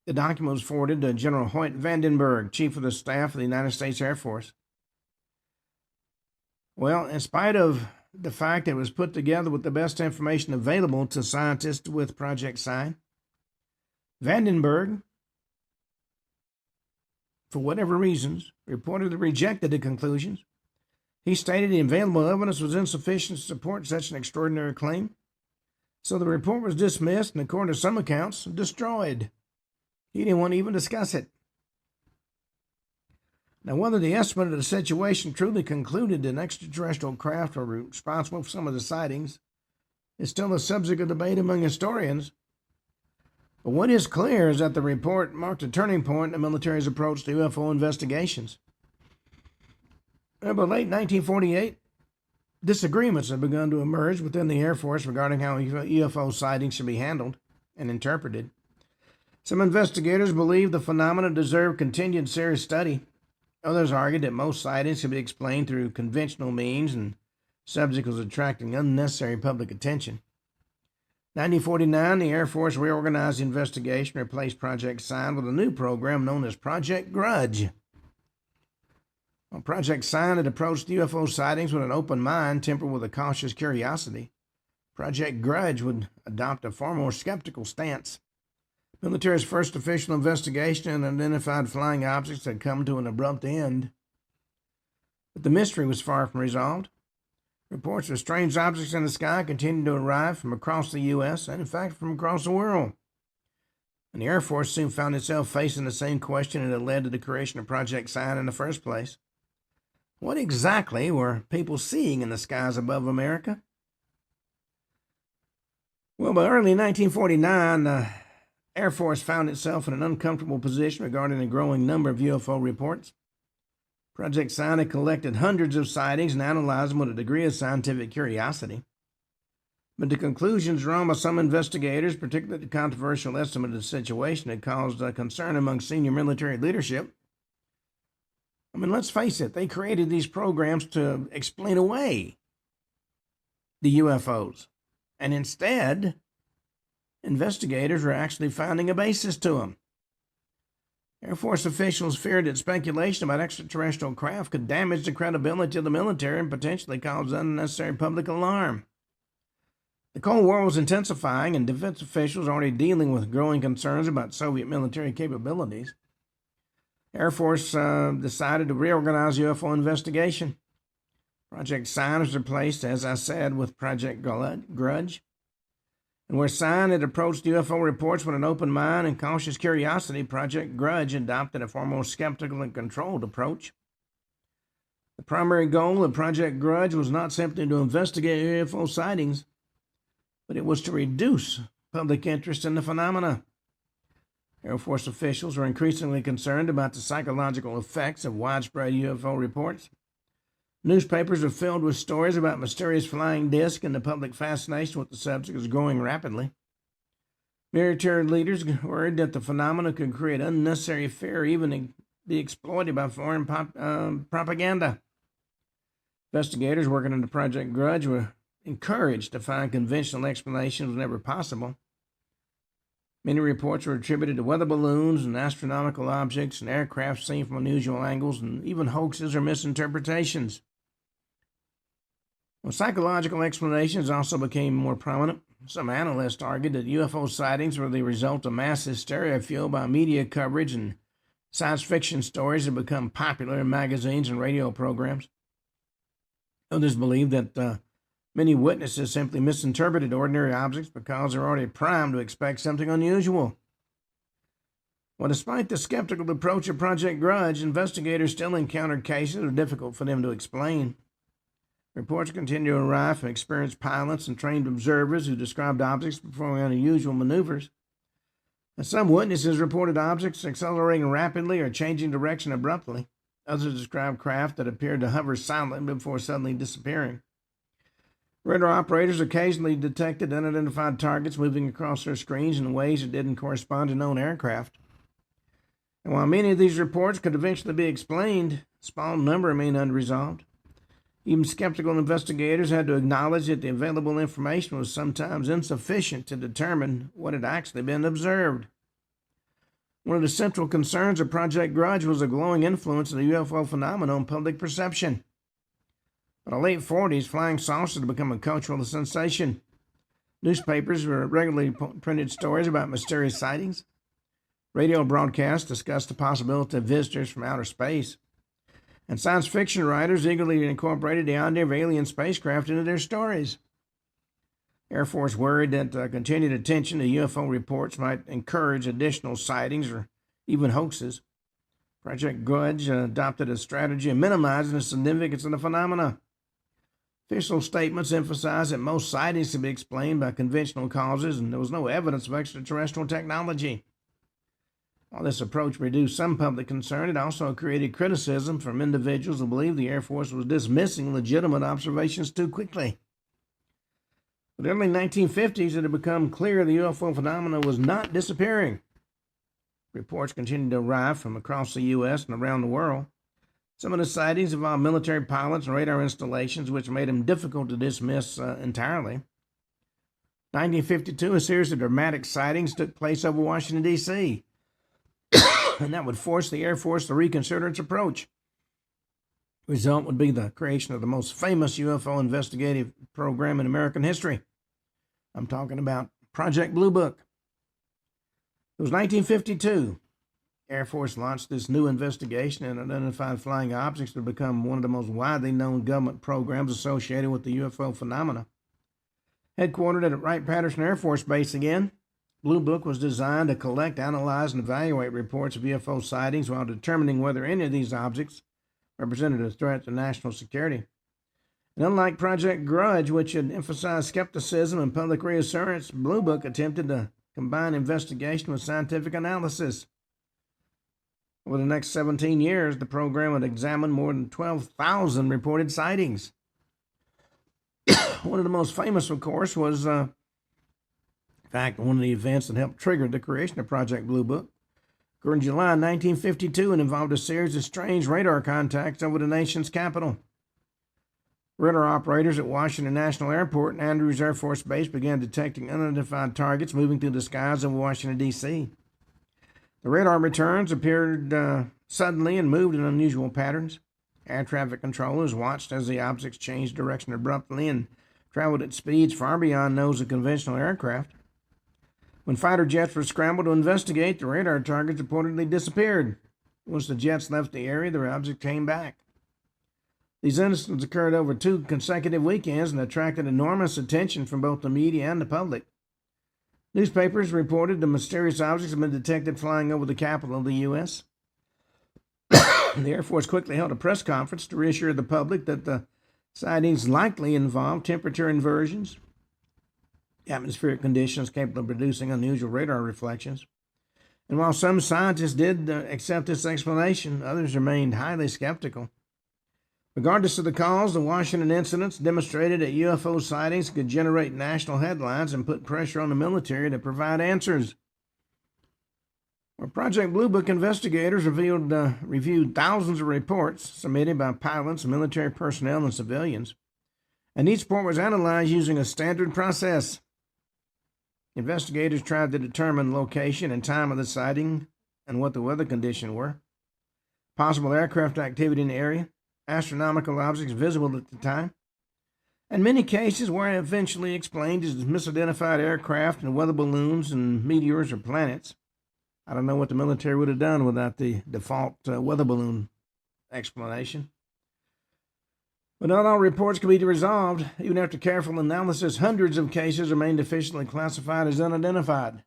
the document was forwarded to General Hoyt Vandenberg, Chief of the Staff of the United States Air Force. Well, in spite of the fact that it was put together with the best information available to scientists with Project Sign, Vandenberg, for whatever reasons, reportedly rejected the conclusions. He stated the available evidence was insufficient to support such an extraordinary claim. So the report was dismissed and, according to some accounts, destroyed. He didn't want to even discuss it. Now, whether the estimate of the situation truly concluded that extraterrestrial craft were responsible for some of the sightings is still a subject of debate among historians. But what is clear is that the report marked a turning point in the military's approach to UFO investigations. By late 1948, disagreements had begun to emerge within the Air Force regarding how UFO sightings should be handled and interpreted. Some investigators believed the phenomena deserved continued serious study. Others argued that most sightings could be explained through conventional means and subject was attracting unnecessary public attention. In 1949, the Air Force reorganized the investigation and replaced Project Sign with a new program known as Project Grudge. While Project Sign had approached UFO sightings with an open mind tempered with a cautious curiosity, Project Grudge would adopt a far more skeptical stance. The military's first official investigation and identified flying objects had come to an abrupt end. But the mystery was far from resolved. Reports of strange objects in the sky continued to arrive from across the U.S. and, in fact, from across the world. And the Air Force soon found itself facing the same question that had led to the creation of Project Sign in the first place. What exactly were people seeing in the skies above America? Well, by early 1949, the Air Force found itself in an uncomfortable position regarding the growing number of UFO reports. Project Sign had collected hundreds of sightings and analyzed them with a degree of scientific curiosity. But the conclusions drawn by some investigators, particularly the controversial estimate of the situation, had caused concern among senior military leadership. I mean, let's face it, they created these programs to explain away the UFOs. And instead, investigators were actually finding a basis to them. Air Force officials feared that speculation about extraterrestrial craft could damage the credibility of the military and potentially cause unnecessary public alarm. The Cold War was intensifying, and defense officials were already dealing with growing concerns about Soviet military capabilities. Air Force decided to reorganize UFO investigation. Project Sign was replaced, as I said, with Project Grudge. And where Sign had approached UFO reports with an open mind and cautious curiosity, Project Grudge adopted a far more skeptical and controlled approach. The primary goal of Project Grudge was not simply to investigate UFO sightings, but it was to reduce public interest in the phenomena. Air Force officials were increasingly concerned about the psychological effects of widespread UFO reports. Newspapers were filled with stories about mysterious flying discs, and the public fascination with the subject was growing rapidly. Military leaders worried that the phenomena could create unnecessary fear, even be exploited by foreign propaganda. Investigators working on the Project Grudge were encouraged to find conventional explanations whenever possible. Many reports were attributed to weather balloons and astronomical objects and aircraft seen from unusual angles, and even hoaxes or misinterpretations. Well, psychological explanations also became more prominent. Some analysts argued that UFO sightings were the result of mass hysteria fueled by media coverage, and science fiction stories had become popular in magazines and radio programs. Others believed that many witnesses simply misinterpreted ordinary objects because they're already primed to expect something unusual. Well, despite the skeptical approach of Project Grudge, investigators still encountered cases that were difficult for them to explain. Reports continued to arrive from experienced pilots and trained observers who described objects performing unusual maneuvers. And some witnesses reported objects accelerating rapidly or changing direction abruptly. Others described craft that appeared to hover silently before suddenly disappearing. Radar operators occasionally detected unidentified targets moving across their screens in ways that didn't correspond to known aircraft. And while many of these reports could eventually be explained, a small number remained unresolved. Even skeptical investigators had to acknowledge that the available information was sometimes insufficient to determine what had actually been observed. One of the central concerns of Project Grudge was the growing influence of the UFO phenomenon on public perception. In the late 40s, flying saucers had become a cultural sensation. Newspapers regularly printed stories about mysterious sightings. Radio broadcasts discussed the possibility of visitors from outer space. And science fiction writers eagerly incorporated the idea of alien spacecraft into their stories. Air Force worried that continued attention to UFO reports might encourage additional sightings or even hoaxes. Project Grudge adopted a strategy of minimizing the significance of the phenomena. Official statements emphasized that most sightings could be explained by conventional causes, and there was no evidence of extraterrestrial technology. While this approach reduced some public concern, it also created criticism from individuals who believed the Air Force was dismissing legitimate observations too quickly. In the early 1950s, it had become clear the UFO phenomenon was not disappearing. Reports continued to arrive from across the U.S. and around the world. Some of the sightings involved military pilots and radar installations, which made them difficult to dismiss entirely. In 1952, a series of dramatic sightings took place over Washington, D.C., and that would force the Air Force to reconsider its approach. The result would be the creation of the most famous UFO investigative program in American history. I'm talking about Project Blue Book. It was 1952. Air Force launched this new investigation and identified flying objects that become one of the most widely known government programs associated with the UFO phenomena. Headquartered at Wright-Patterson Air Force Base again, Blue Book was designed to collect, analyze, and evaluate reports of UFO sightings while determining whether any of these objects represented a threat to national security. And unlike Project Grudge, which had emphasized skepticism and public reassurance, Blue Book attempted to combine investigation with scientific analysis. Over the next 17 years, the program would examine more than 12,000 reported sightings. One of the most famous, of course, was, in fact, one of the events that helped trigger the creation of Project Blue Book. Occurred in July 1952 and involved a series of strange radar contacts over the nation's capital. Radar operators at Washington National Airport and Andrews Air Force Base began detecting unidentified targets moving through the skies of Washington, D.C. The radar returns appeared suddenly and moved in unusual patterns. Air traffic controllers watched as the objects changed direction abruptly and traveled at speeds far beyond those of conventional aircraft. When fighter jets were scrambled to investigate, the radar targets reportedly disappeared. Once the jets left the area, the object came back. These incidents occurred over 2 consecutive weekends and attracted enormous attention from both the media and the public. Newspapers reported the mysterious objects had been detected flying over the capital of the U.S. The Air Force quickly held a press conference to reassure the public that the sightings likely involved temperature inversions, atmospheric conditions capable of producing unusual radar reflections. And while some scientists did accept this explanation, others remained highly skeptical. Regardless of the cause, the Washington incidents demonstrated that UFO sightings could generate national headlines and put pressure on the military to provide answers. Project Blue Book investigators reviewed thousands of reports submitted by pilots, military personnel, and civilians, and each report was analyzed using a standard process. Investigators tried to determine the location and time of the sighting and what the weather conditions were, possible aircraft activity in the area, astronomical objects visible at the time, and many cases were eventually explained as misidentified aircraft and weather balloons and meteors or planets. I don't know what the military would have done without the default weather balloon explanation. But not all reports could be resolved. Even after careful analysis, hundreds of cases remained officially classified as unidentified.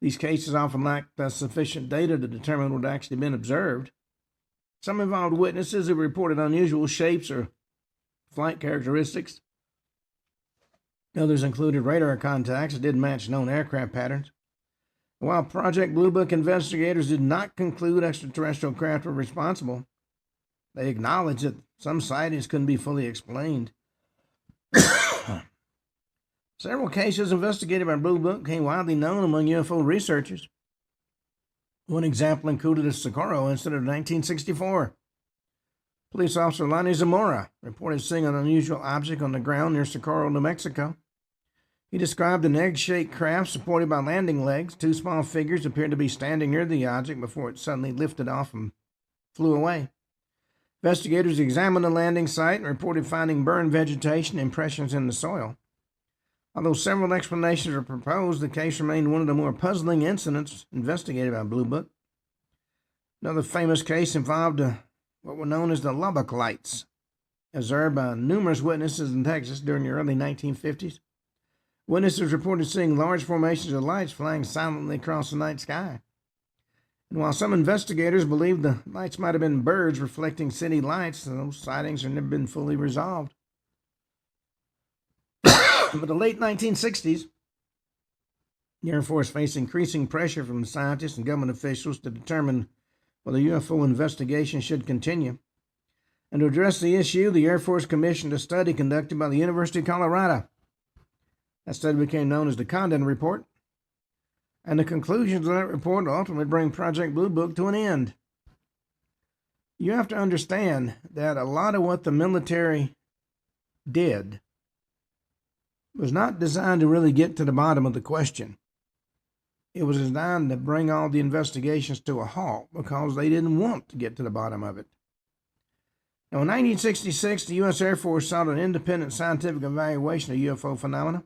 These cases often lacked sufficient data to determine what had actually been observed. Some involved witnesses who reported unusual shapes or flight characteristics. Others included radar contacts that didn't match known aircraft patterns. While Project Blue Book investigators did not conclude extraterrestrial craft were responsible, they acknowledged that some sightings couldn't be fully explained. Several cases investigated by Blue Book became widely known among UFO researchers. One example included the Socorro incident of 1964. Police officer Lonnie Zamora reported seeing an unusual object on the ground near Socorro, New Mexico. He described an egg-shaped craft supported by landing legs. 2 small figures appeared to be standing near the object before it suddenly lifted off and flew away. Investigators examined the landing site and reported finding burned vegetation and impressions in the soil. Although several explanations were proposed, the case remained one of the more puzzling incidents investigated by Blue Book. Another famous case involved what were known as the Lubbock Lights, observed by numerous witnesses in Texas during the early 1950s. Witnesses reported seeing large formations of lights flying silently across the night sky. And while some investigators believed the lights might have been birds reflecting city lights, those sightings have never been fully resolved. But the late 1960s, the Air Force faced increasing pressure from scientists and government officials to determine whether UFO investigation should continue. And to address the issue, the Air Force commissioned a study conducted by the University of Colorado. That study became known as the Condon Report, and the conclusions of that report ultimately bring Project Blue Book to an end. You have to understand that a lot of what the military did was not designed to really get to the bottom of the question. It was designed to bring all the investigations to a halt because they didn't want to get to the bottom of it. Now, in 1966, the U.S. Air Force sought an independent scientific evaluation of UFO phenomena.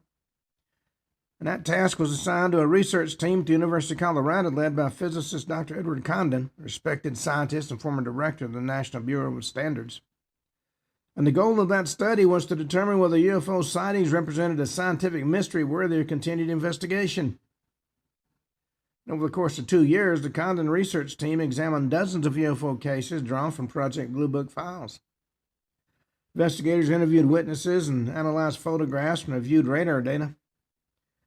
And that task was assigned to a research team at the University of Colorado led by physicist Dr. Edward Condon, a respected scientist and former director of the National Bureau of Standards. And the goal of that study was to determine whether UFO sightings represented a scientific mystery worthy of continued investigation. Over the course of 2 years, the Condon research team examined dozens of UFO cases drawn from Project Blue Book files. Investigators interviewed witnesses and analyzed photographs and reviewed radar data.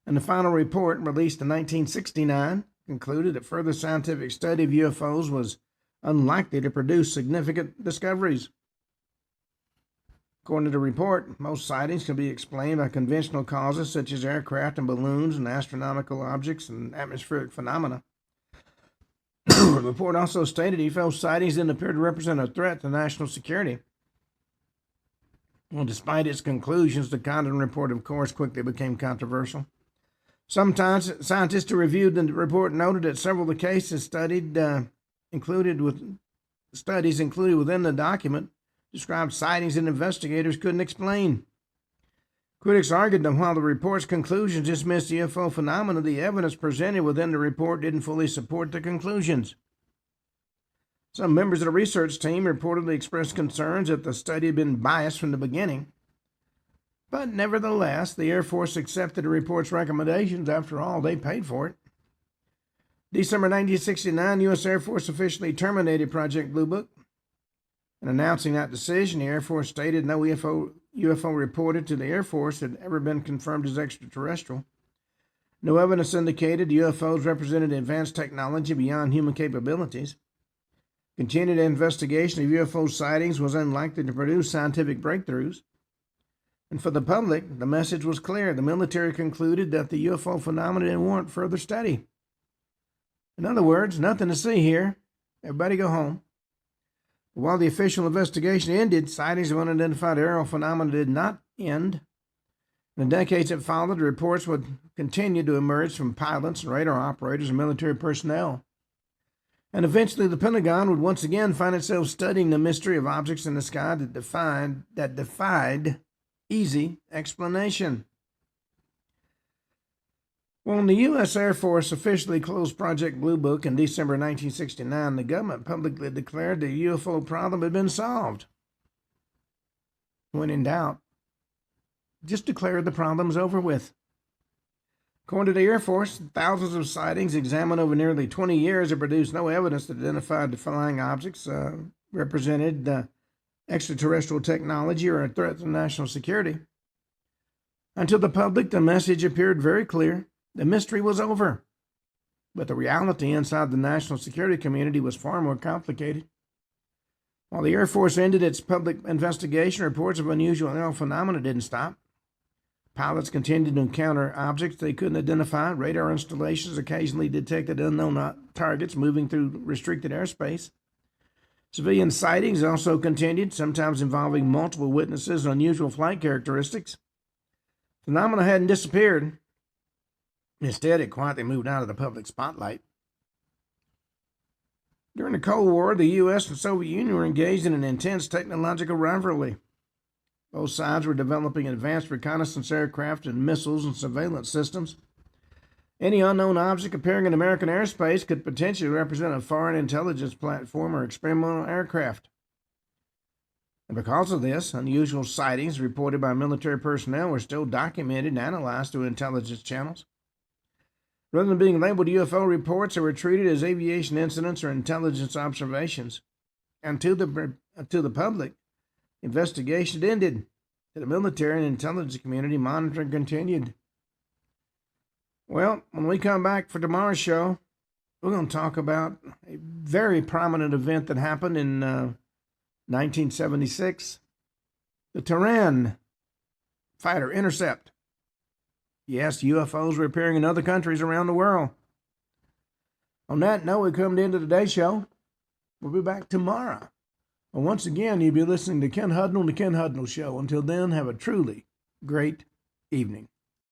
And the final report, released in 1969, concluded that further scientific study of UFOs was unlikely to produce significant discoveries. According to the report, most sightings can be explained by conventional causes such as aircraft and balloons and astronomical objects and atmospheric phenomena. The report also stated UFO sightings didn't appear to represent a threat to national security. Well, despite its conclusions, the Condon report, of course, quickly became controversial. Sometimes scientists who reviewed the report noted that several of the cases included within the document described sightings that investigators couldn't explain. Critics argued that while the report's conclusions dismissed the UFO phenomena, the evidence presented within the report didn't fully support the conclusions. Some members of the research team reportedly expressed concerns that the study had been biased from the beginning. But nevertheless, the Air Force accepted the report's recommendations. After all, they paid for it. December 1969, U.S. Air Force officially terminated Project Blue Book. In announcing that decision, the Air Force stated no UFO reported to the Air Force had ever been confirmed as extraterrestrial. No evidence indicated the UFOs represented advanced technology beyond human capabilities. Continued investigation of UFO sightings was unlikely to produce scientific breakthroughs. And for the public, the message was clear. The military concluded that the UFO phenomenon didn't warrant further study. In other words, nothing to see here. Everybody go home. While the official investigation ended, sightings of unidentified aerial phenomena did not end. In the decades that followed, reports would continue to emerge from pilots and radar operators and military personnel. And eventually the Pentagon would once again find itself studying the mystery of objects in the sky that defied easy explanation. When the U.S. Air Force officially closed Project Blue Book in December 1969, the government publicly declared the UFO problem had been solved. When in doubt, just declare the problem's over with. According to the Air Force, thousands of sightings examined over nearly 20 years have produced no evidence that identified the flying objects represented extraterrestrial technology or a threat to national security. Until the public, the message appeared very clear. The mystery was over. But the reality inside the national security community was far more complicated. While the Air Force ended its public investigation, reports of unusual aerial phenomena didn't stop. Pilots continued to encounter objects they couldn't identify. Radar installations occasionally detected unknown targets moving through restricted airspace. Civilian sightings also continued, sometimes involving multiple witnesses and unusual flight characteristics. Phenomena hadn't disappeared. Instead, it quietly moved out of the public spotlight. During the Cold War, the U.S. and Soviet Union were engaged in an intense technological rivalry. Both sides were developing advanced reconnaissance aircraft and missiles and surveillance systems. Any unknown object appearing in American airspace could potentially represent a foreign intelligence platform or experimental aircraft. And because of this, unusual sightings reported by military personnel were still documented and analyzed through intelligence channels. Rather than being labeled UFO reports, they were treated as aviation incidents or intelligence observations. And to the public, investigation ended. To the military and intelligence community, monitoring continued. Well, when we come back for tomorrow's show, we're going to talk about a very prominent event that happened in 1976. The Tehran fighter intercept. Yes, UFOs were appearing in other countries around the world. On that note, we come to the end of today's show. We'll be back tomorrow. And once again, you'll be listening to Ken Hudnall, the Ken Hudnall Show. Until then, have a truly great evening.